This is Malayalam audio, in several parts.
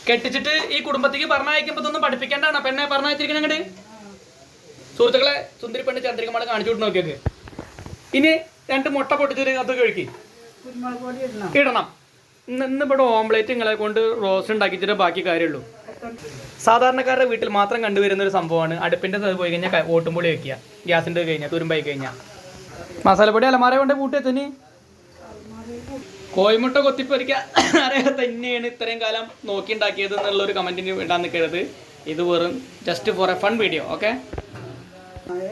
കെട്ടിച്ചിട്ട് ഈ കുടുംബത്തേക്ക് പറഞ്ഞയക്കുമ്പോ ഇതൊന്നും പഠിപ്പിക്കേണ്ടാണ് പെണ്ണെ പറഞ്ഞയച്ചിരിക്കണ അങ്ങോട്ട്. സുഹൃത്തുക്കളെ, സുന്ദരി പെണ്ണ് ചന്ദ്രികമാള് കാണിച്ചു വിട്ട് നോക്കിയൊക്കെ. ഇനി 2 മുട്ട പൊട്ടിച്ചൊരു അത് കഴിക്കും ഇടണം. ഇന്ന് ഇവിടെ ഓംലേറ്റ് നിങ്ങളെ കൊണ്ട് റോസ്റ്റ് ഉണ്ടാക്കിച്ചിട്ട് ബാക്കി കാര്യമുള്ളൂ. സാധാരണക്കാരുടെ വീട്ടിൽ മാത്രം കണ്ടുവരുന്ന ഒരു സംഭവമാണ് അടുപ്പിൻ്റെ പോയി കഴിഞ്ഞാൽ ഓട്ടുംപൊടി വയ്ക്കുക. ഗ്യാസിൻ്റെ കഴിഞ്ഞാൽ തുരുമ്പായി കഴിഞ്ഞാൽ മസാലപ്പൊടി അലമാര കൊണ്ട് കൂട്ടി വെച്ചനി കോഴിമുട്ട കൊത്തിപ്പൊരിക്കുക അറിയാതെ തന്നെയാണ് ഇത്രയും കാലം നോക്കി ഉണ്ടാക്കിയത് എന്നുള്ളൊരു കമൻറ്റിന് ഇടാൻ നിൽക്കരുത്. ഇത് വെറും just for A fun video. Okay,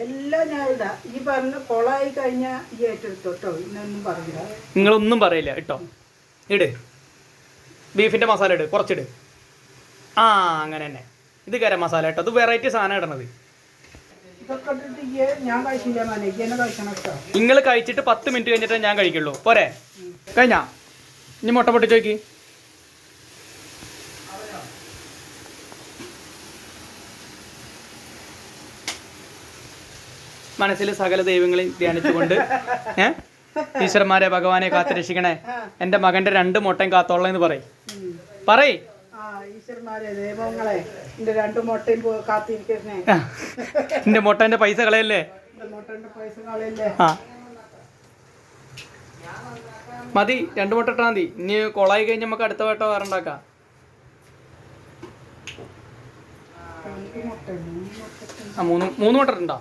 എല്ലാം ഞാൻ ഇടാം. ഈ പറഞ്ഞ കൊളായി കഴിഞ്ഞാൽ ഈ ഏറ്റെടുത്തോട്ടോ, ഇന്നൊന്നും പറയില്ല. നിങ്ങളൊന്നും പറയില്ല കേട്ടോ. ഇട് ബീഫിൻ്റെ മസാല ഇട്, കുറച്ചിട്. ആ അങ്ങനെ തന്നെ. ഇത് ഗരം മസാല കേട്ടോ. ഇത് വെറൈറ്റി സാധനം ഇടണത്. ഇതൊക്കെ ഇട്ടിട്ട് ഞാൻ കഴിച്ചില്ല മോനെ, എന്നെ കഴിക്കണം കേട്ടോ. നിങ്ങൾ കഴിച്ചിട്ട് 10 മിനിറ്റ് കഴിഞ്ഞിട്ടേ ഞാൻ കഴിക്കുള്ളൂ. പോരെ? കഴിഞ്ഞാ? ഇനി മുട്ട പൊട്ടിച്ച് നോക്കി. മനസ്സിൽ സകല ദൈവങ്ങളെയും ധ്യാനിച്ചുകൊണ്ട് ഈശ്വരന്മാരെ ഭഗവാനെ കാത്തുരക്ഷിക്കണേ, എൻ്റെ മകൻ്റെ 2 മുട്ടയും കാത്തോളെന്ന് പറയും. ഈശ്വരന്മാരെ ദൈവങ്ങളെ എന്റെ 2 മുട്ടയും കാത്തിരിക്കണേ. എന്റെ മുട്ടന്റെ പൈസ കളയല്ലേ. ആ മതി, 2 മുട്ട ഇട്ടാ മതി. ഇനി കൊളായി കഴിഞ്ഞ് നമുക്ക് അടുത്ത വട്ടം വേറെ ഉണ്ടാക്കാം. ആ 3 മുട്ട ഉണ്ടോ?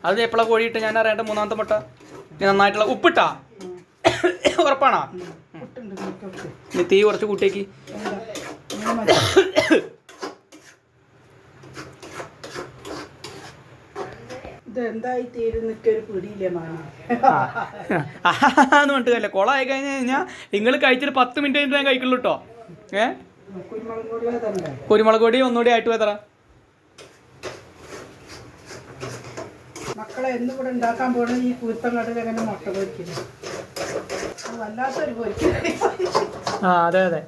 അത് എപ്പോഴാണ് കോഴിയിട്ട് ഞാൻ അറിയാണ്ട് 3ാമത്തെ മുട്ട നന്നായിട്ടുള്ള ഉപ്പിട്ടാ ഉറപ്പാണോ? ഇനി തീ കുറച്ച് കൂട്ടിയേക്ക്. ഇതെന്തായി തീരുന്നൊരു പിടിയില്ലേ മാന എന്ന് പറഞ്ഞിട്ട് കൊളായി കഴിഞ്ഞ് കഴിഞ്ഞാൽ നിങ്ങൾ കഴിച്ചിട്ട് 10 മിനിറ്റ് കഴിഞ്ഞിട്ട് ഞാൻ കഴിക്കുള്ളൂ കേട്ടോ. കുരുമുളക് പൊടി ഒന്നുകൂടി ആയിട്ട് എത്ര മക്കളെ എന്നിവിടെ ഉണ്ടാക്കാൻ പോണ ഈ കുരുത്തം കണ്ടിട്ട് എങ്ങനെ മുട്ട പൊരിക്കുന്നു, വല്ലാത്തൊരു പൊരിക്കുന്നു. ആ അതെ അതെ,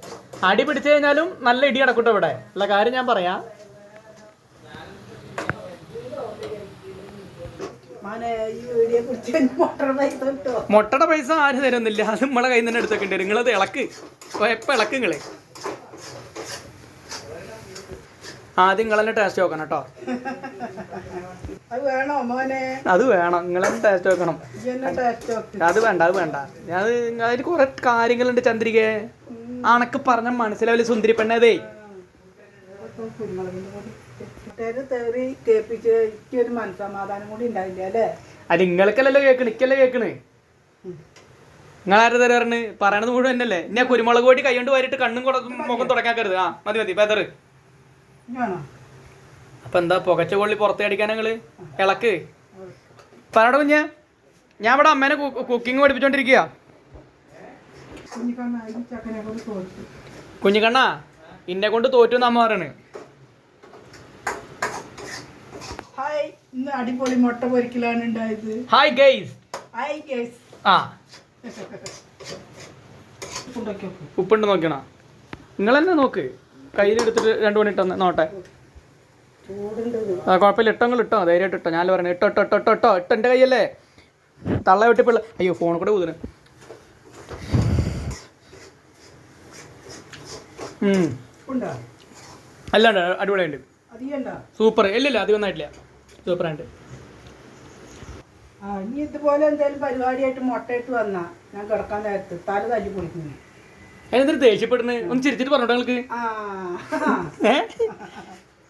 അടി പിടിച്ചു കഴിഞ്ഞാലും നല്ല ഇടി അടക്കൂട്ടോ. ഇവിടെ ഉള്ള കാര്യം ഞാൻ പറയാം. മുട്ടയുടെ പൈസ ആരും തരുന്നില്ല, അത് നമ്മളെ കയ്യിൽ നിന്ന് എടുത്തൊക്കെ വരും. നിങ്ങളത് ഇളക്ക്, എപ്പോൾ ഇളക്ക് നിങ്ങള് ആദ്യം നിങ്ങളെന്നെ ടേസ്റ്റ് നോക്കണം കേട്ടോ. അത് വേണം, നിങ്ങളെന്നെ ടേസ്റ്റ് നോക്കണം. അത് വേണ്ട, അത് വേണ്ട. അതിൽ കുറെ കാര്യങ്ങളുണ്ട് ചന്ദ്രികേ. അണക്ക് പറഞ്ഞ മനസ്സിലാവില്ല സുന്ദരി പെണ്ണതേ. അത് നിങ്ങൾക്കല്ലല്ലോ കേക്കണ്, ഇക്കല്ലേ കേക്കണ്. നിങ്ങളാരും തരാറിന് പറയണത് മുഴുവൻ എന്നല്ലേ. ഞാൻ കുരുമുളക് പൊടി കൈ കൊണ്ട് വാരിട്ട് കണ്ണും മുഖം തുടക്കാക്കരുത്. ആ മതി മതി ബെതറ്. അപ്പൊ എന്താ പുകച്ച കൊള്ളി പുറത്ത് അടിക്കാൻ നിങ്ങള് ഇളക്ക് പറയട കുഞ്ഞ. ഞാൻ ഇവിടെ അമ്മേനെ കുക്കിംഗ് പഠിപ്പിച്ചോണ്ടിരിക്കുക. കുഞ്ഞിക്കണ്ണാ ഇന്നെ കൊണ്ട് തോറ്റു അമ്മ പറയണ്. അടിപൊളി മുട്ട പൊരിക്കലാണ് ഉണ്ടായത്. Hi guys. ആ ഉപ്പുണ്ട് നോക്കണ നിങ്ങൾ തന്നെ നോക്ക്. കയ്യിലെടുത്തിട്ട് 2 മണി ഇട്ടോ നോട്ടെ. ആ കുഴപ്പമില്ല, ഇട്ടോ ഇട്ടോ ധൈര്യമായിട്ട് ഇട്ടോ. ഞാൻ പറഞ്ഞു ഇട്ടോ ഇട്ടോ ഇട്ടോ ഇട്ടോ ഇട്ടോ ഇട്ടോ. എൻ്റെ കയ്യല്ലേ തള്ള വെട്ടിപ്പിള്ള. അയ്യോ ഫോൺ കൂടെ ഊതിന്. അല്ലാണ്ട് അടിപൊളിയുണ്ട്, സൂപ്പർ. ഇല്ലില്ല അധികം ഒന്നായിട്ടില്ല, സൂപ്പറായിട്ട്. ഇനി ഇതുപോലെ എന്തായാലും പരിപാടിയായിട്ട് മുട്ടയിട്ട് വന്നാ ഞാൻ കിടക്കാൻ നേരത്ത് തല തല്ലി പൊളിക്കുന്നു. അതിനെന്തൊരു ദേഷ്യപ്പെടുന്നത്? ഒന്ന് ചിരിച്ചിട്ട് പറഞ്ഞോട്ടെ നിങ്ങൾക്ക്.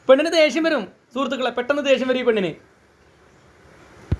പെണ്ണിന് ദേഷ്യം വരും സുഹൃത്തുക്കളെ, പെട്ടെന്ന് ദേഷ്യം വരും ഈ പെണ്ണിന്.